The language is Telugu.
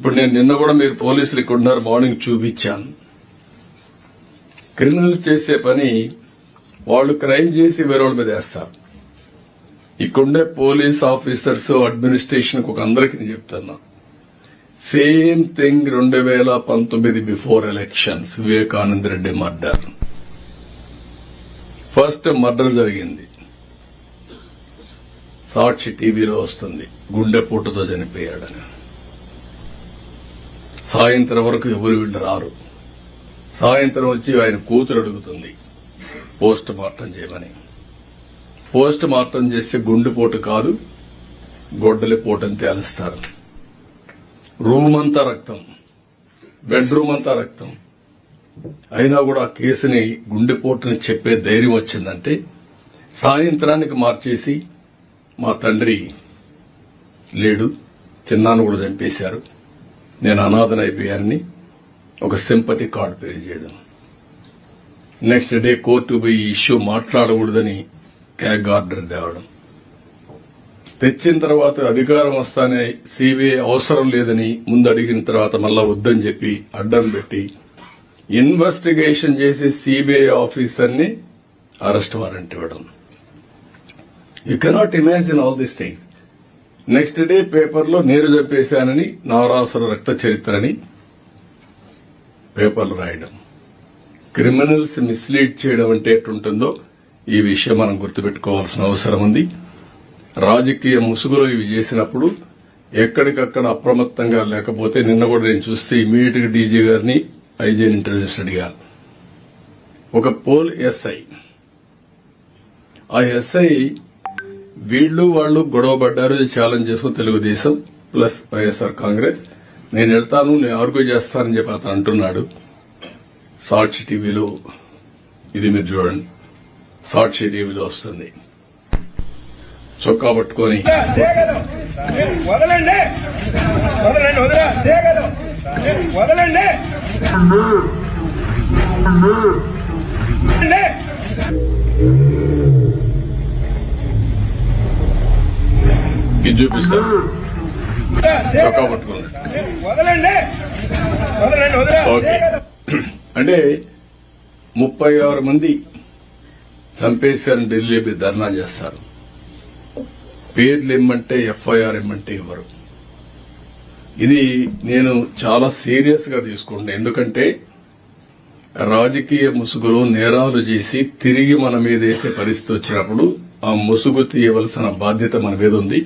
ఇప్పుడు నేను నిన్న కూడా మీరు పోలీసులు ఇక్కడ ఉన్నారు, మార్నింగ్ చూపించాను. క్రిమినల్ చేసే పని వాళ్ళు క్రైమ్ చేసి వేరే వాళ్ళ మీద వేస్తారు. ఇక్కడుండే పోలీస్ ఆఫీసర్స్ అడ్మినిస్ట్రేషన్ ఒక అందరికీ నేను చెప్తున్నా, same thing 2019 before elections Vivekananda Reddy murder. First murder జరిగింది, సాక్షి టీవీలో వస్తుంది, గుండెపోటుతో చనిపోయాడని. సాయంత్రం వరకు ఎవరు వీళ్ళు రారు. సాయంత్రం వచ్చి ఆయన కూతురు అడుగుతుంది పోస్ట్ మార్టం చేయమని. పోస్ట్ మార్టం చేస్తే గుండెపోటు కాదు, గొడ్డలిపోటు అని తేలుస్తారు. రూమ్ అంతా రక్తం, బెడ్రూమ్ అంతా రక్తం. అయినా కూడా ఆ కేసుని గుండెపోటుని చెప్పే ధైర్యం వచ్చిందంటే సాయంత్రానికి మార్చేసి మా తండ్రి లేడు, చిన్నాను కూడా చంపేశారు, నేను అనాథనైపోయానని ఒక సింపతి కార్డు పే చేయడం. నెక్స్ట్ డే కోర్టు పోయి ఈ ఇష్యూ మాట్లాడకూడదని క్యాగ్ ఆర్డర్ తేవడం. తెచ్చిన తర్వాత అధికారం వస్తానే సిబిఐ అవసరం లేదని ముందు అడిగిన తర్వాత మళ్ళా వద్దని చెప్పి అడ్డం పెట్టి ఇన్వెస్టిగేషన్ చేసి సిబిఐ ఆఫీసర్ని అరెస్ట్ వారెంట్ ఇవ్వడం. You cannot imagine all these things. Next day పేపర్లో నేను చంపేశానని, నారాసుర రక్త చరిత్రని పేపర్లు రాయడం. క్రిమినల్స్ మిస్లీడ్ చేయడం అంటే ఎట్టుంటుందో ఈ విషయం మనం గుర్తుపెట్టుకోవాల్సిన అవసరం ఉంది. రాజకీయ ముసుగులో ఇవి చేసినప్పుడు ఎక్కడికక్కడ అప్రమత్తంగా లేకపోతే, నిన్న కూడా నేను చూస్తే ఇమీడియట్ గా డీజీ గారిని ఐజీని ఇంటెలిజెన్స్ అడిగాను. ఒక పోల్ ఎస్ఐ, ఆ ఎస్ఐ వీళ్లు వాళ్ళు గొడవపడ్డారు, ఛాలెంజ్ చేసుకుని తెలుగుదేశం ప్లస్ వైఎస్ఆర్ కాంగ్రెస్, నేను వెళ్తాను, నేను ఆర్గ్యూ చేస్తానని చెప్పి అతను అంటున్నాడు. సాక్షి టీవీలో ఇది మీరు చూడండి, సాక్షి టీవీలో వస్తుంది. చొక్కా పట్టుకొని వదలండి, వదలండి, వదలండి, ఇది చూపిస్తారు, చొక్కా పట్టుకోండి. ఓకే, అంటే 36 మంది చంపేశారని ఢిల్లీ ధర్నా చేస్తారు. పేర్లు ఇమ్మంటే ఎఫ్ఐఆర్ ఇమ్మంటే ఇవ్వరు. ఇది నేను చాలా సీరియస్ గా తీసుకుంటాను. ఎందుకంటే రాజకీయ ముసుగులో నేరాలు చేసి తిరిగి మన మీద వేసే పరిస్థితి వచ్చినప్పుడు ఆ ముసుగు తీయవలసిన బాధ్యత మన మీద ఉంది.